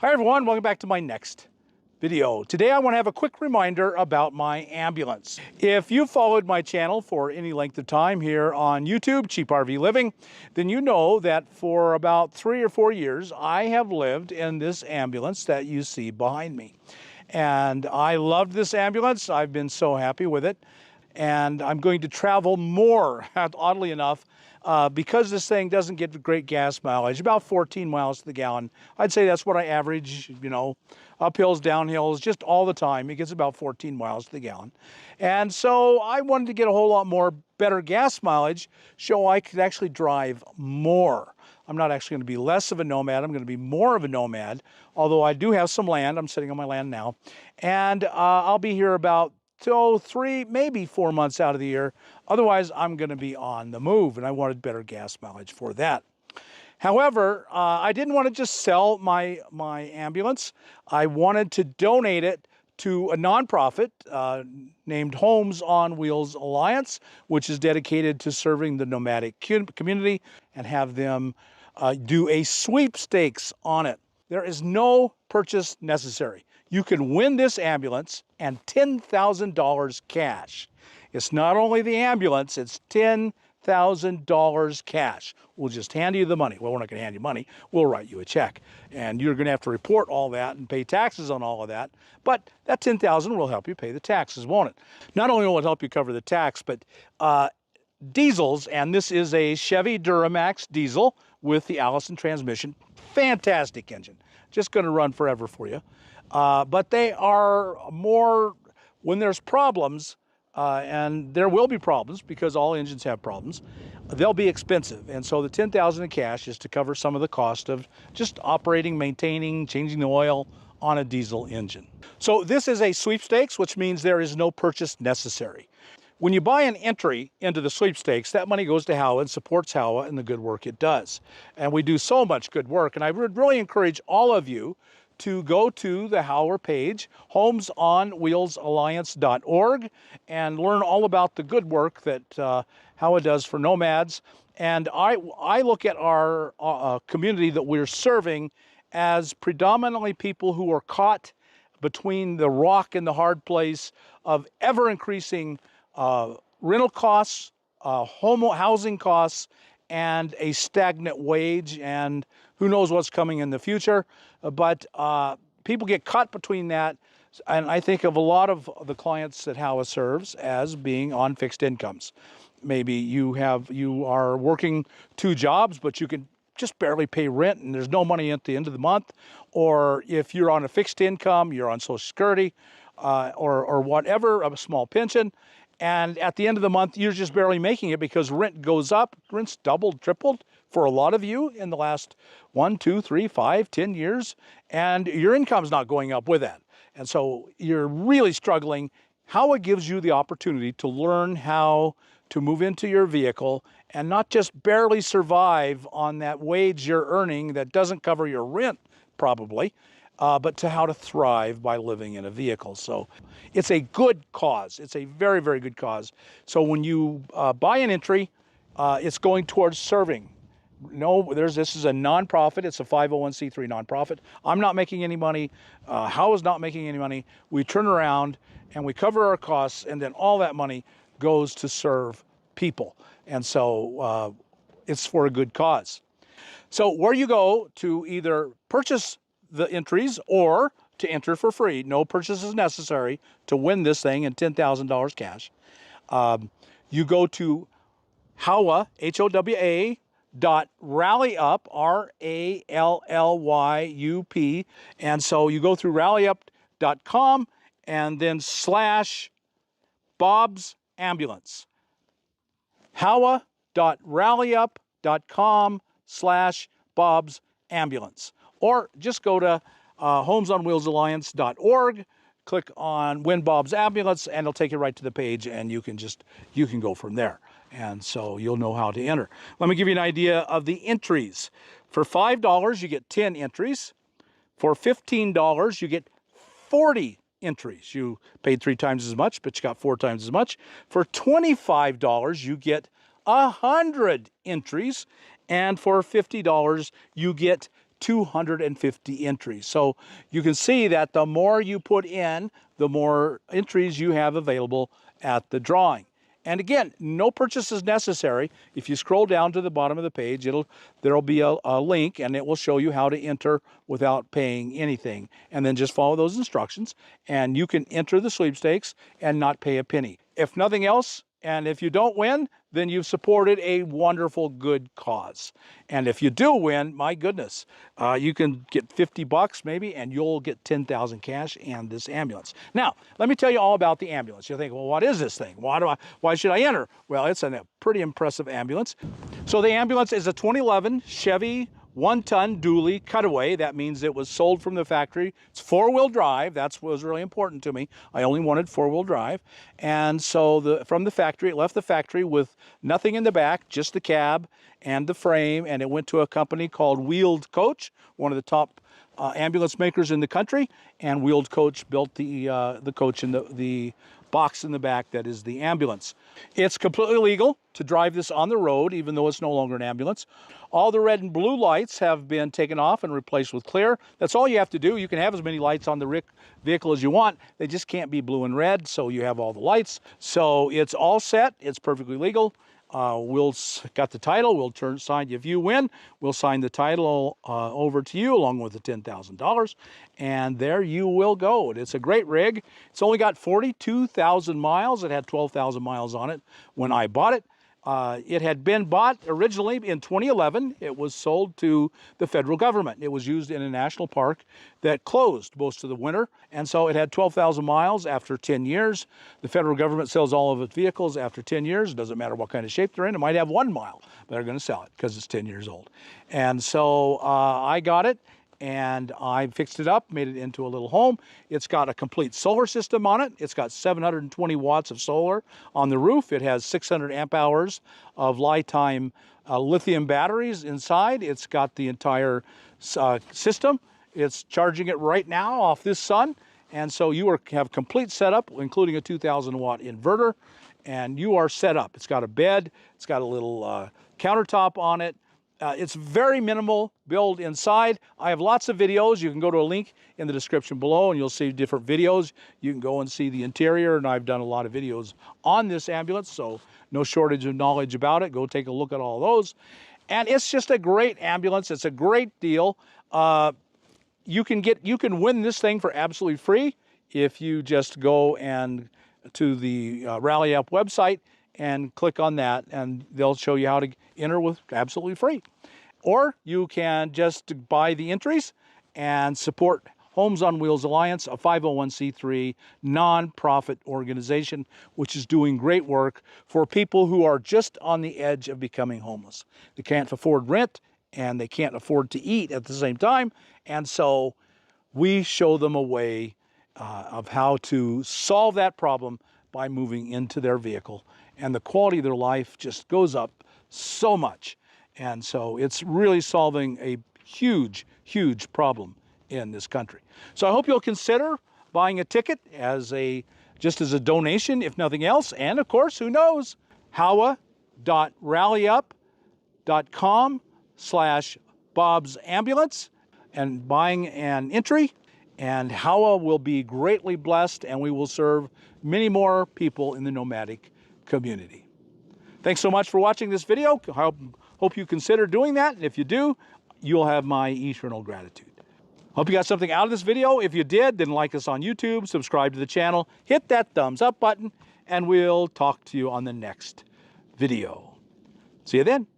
Hi everyone, welcome back to my next video. Today I want to have a quick reminder about my ambulance. If you've followed my channel for any length of time here on YouTube, CheapRVLiving, then you know that for about 3 or 4 years I have lived in this ambulance that you see behind me. And I loved this ambulance. I've been so happy with it. And I'm going to travel more, oddly enough, because this thing doesn't get great gas mileage, about 14 miles to the gallon. I'd say that's what I average, you know, uphills, downhills, just all the time. It gets about 14 miles to the gallon. And so I wanted to get a whole lot more better gas mileage so I could actually drive more. I'm not actually going to be less of a nomad. I'm going to be more of a nomad, although I do have some land. I'm sitting on my land now. And I'll be here about 3, maybe 4 months out of the year. Otherwise, I'm going to be on the move, and I wanted better gas mileage for that. However, I didn't want to just sell my ambulance. I wanted to donate it to a nonprofit named Homes on Wheels Alliance, which is dedicated to serving the nomadic community, and have them do a sweepstakes on it. There is no purchase necessary. You can win this ambulance and $10,000 cash. It's not only the ambulance, it's $10,000 cash. We'll just hand you the money. Well, we're not going to hand you money. We'll write you a check. And you're going to have to report all that and pay taxes on all of that. But that $10,000 will help you pay the taxes, won't it? Not only will it help you cover the tax, but diesels, and this is a Chevy Duramax diesel with the Allison transmission. Fantastic engine. Just going to run forever for you. But they are more, when there's problems, and there will be problems because all engines have problems, they'll be expensive. And so the $10,000 in cash is to cover some of the cost of just operating, maintaining, changing the oil on a diesel engine. So this is a sweepstakes, which means there is no purchase necessary. When you buy an entry into the sweepstakes, that money goes to HOWA and supports HOWA and the good work it does. And we do so much good work. And I would really encourage all of you to go to the HOWA page, homesonwheelsalliance.org, and learn all about the good work that HOWA does for nomads. And I look at our community that we're serving as predominantly people who are caught between the rock and the hard place of ever-increasing rental costs, housing costs, and a stagnant wage, and who knows what's coming in the future. But people get caught between that, and I think of a lot of the clients that HOWA serves as being on fixed incomes. Maybe you are working 2 jobs, but you can just barely pay rent, and there's no money at the end of the month. Or if you're on a fixed income, you're on Social Security, or whatever, a small pension, and at the end of the month, you're just barely making it because rent goes up. Rent's doubled, tripled for a lot of you in the last 1, 2, 3, 5, 10 years, and your income's not going up with that. And so you're really struggling. HOWA gives you the opportunity to learn how to move into your vehicle and not just barely survive on that wage you're earning that doesn't cover your rent, probably, but to how to thrive by living in a vehicle. So it's a good cause. It's a very, very good cause. So when you buy an entry, it's going towards serving. No, this is a nonprofit. It's a 501c3 nonprofit. I'm not making any money. HOWA's not making any money. We turn around and we cover our costs, and then all that money goes to serve people. And so it's for a good cause. So where you go to either purchase the entries or to enter for free, no purchase is necessary to win this thing and $10,000 cash. You go to HOWA, HOWA, .rallyup, RALLYUP, and so you go through rallyup.com and then /Bob's Ambulance. HOWA.rallyup.com /Bob's Ambulance. Or just go to homesonwheelsalliance.org, click on Win Bob's Ambulance, and it'll take you right to the page, and you can go from there. And so you'll know how to enter. Let me give you an idea of the entries. For $5, you get 10 entries. For $15, you get 40 entries. You paid 3 times as much, but you got 4 times as much. For $25, you get 100 entries. And for $50, you get 250 entries. So you can see that the more you put in, the more entries you have available at the drawing. And again, no purchase is necessary. If you scroll down to the bottom of the page, there'll be a link, and it will show you how to enter without paying anything. And then just follow those instructions, and you can enter the sweepstakes and not pay a penny. If nothing else, and if you don't win, then you've supported a wonderful, good cause. And if you do win, my goodness, you can get 50 bucks maybe, and you'll get 10,000 cash and this ambulance. Now, let me tell you all about the ambulance. You'll think, well, what is this thing? Why should I enter? Well, it's a pretty impressive ambulance. So the ambulance is a 2011 Chevy 1-ton dually cutaway. That means it was sold from the factory. It's 4-wheel drive. That was really important to me. I only wanted 4-wheel drive. And so from the factory, it left the factory with nothing in the back, just the cab and the frame. And it went to a company called Wheeled Coach, one of the top ambulance makers in the country. And Wheeled Coach built the coach and the box in the back that is the ambulance. It's completely legal to drive this on the road, even though it's no longer an ambulance. All the red and blue lights have been taken off and replaced with clear. That's all you have to do. You can have as many lights on the vehicle as you want. They just can't be blue and red, so you have all the lights. So it's all set. It's perfectly legal. We'll got the title. We'll sign. If you win, we'll sign the title over to you along with the $10,000, and there you will go. It's a great rig. It's only got 42,000 miles. It had 12,000 miles on it when I bought it. It had been bought originally in 2011. It was sold to the federal government. It was used in a national park that closed most of the winter, and so it had 12,000 miles after 10 years. The federal government sells all of its vehicles after 10 years. It doesn't matter what kind of shape they're in. It might have 1 mile, but they're going to sell it because it's 10 years old. And so I got it, and I fixed it up, made it into a little home. It's got a complete solar system on it. It's got 720 watts of solar on the roof. It has 600 amp hours of lifetime lithium batteries inside. It's got the entire system. It's charging it right now off this sun. And so you have complete setup, including a 2,000 watt inverter, and you are set up. It's got a bed. It's got a little countertop on it. It's very minimal build inside. I have lots of videos. You can go to a link in the description below and you'll see different videos. You can go and see the interior, and I've done a lot of videos on this ambulance, so no shortage of knowledge about it. Go take a look at all those. And it's just a great ambulance. It's a great deal. You can win this thing for absolutely free if you just go and to the Rally Up website and click on that, and they'll show you how to enter with absolutely free. Or you can just buy the entries and support Homes on Wheels Alliance, a 501c3 nonprofit organization, which is doing great work for people who are just on the edge of becoming homeless. They can't afford rent and they can't afford to eat at the same time, and so we show them a way of how to solve that problem by moving into their vehicle, and the quality of their life just goes up so much. And so it's really solving a huge, huge problem in this country. So I hope you'll consider buying a ticket just as a donation, if nothing else. And of course, who knows, HOWA.rallyup.com/Bob's Ambulance and buying an entry, and HOWA will be greatly blessed, and we will serve many more people in the nomadic community. Thanks so much for watching this video. I hope you consider doing that, and if you do, you'll have my eternal gratitude. Hope you got something out of this video. If you did, then like us on YouTube, subscribe to the channel, hit that thumbs up button, and we'll talk to you on the next video. See you then.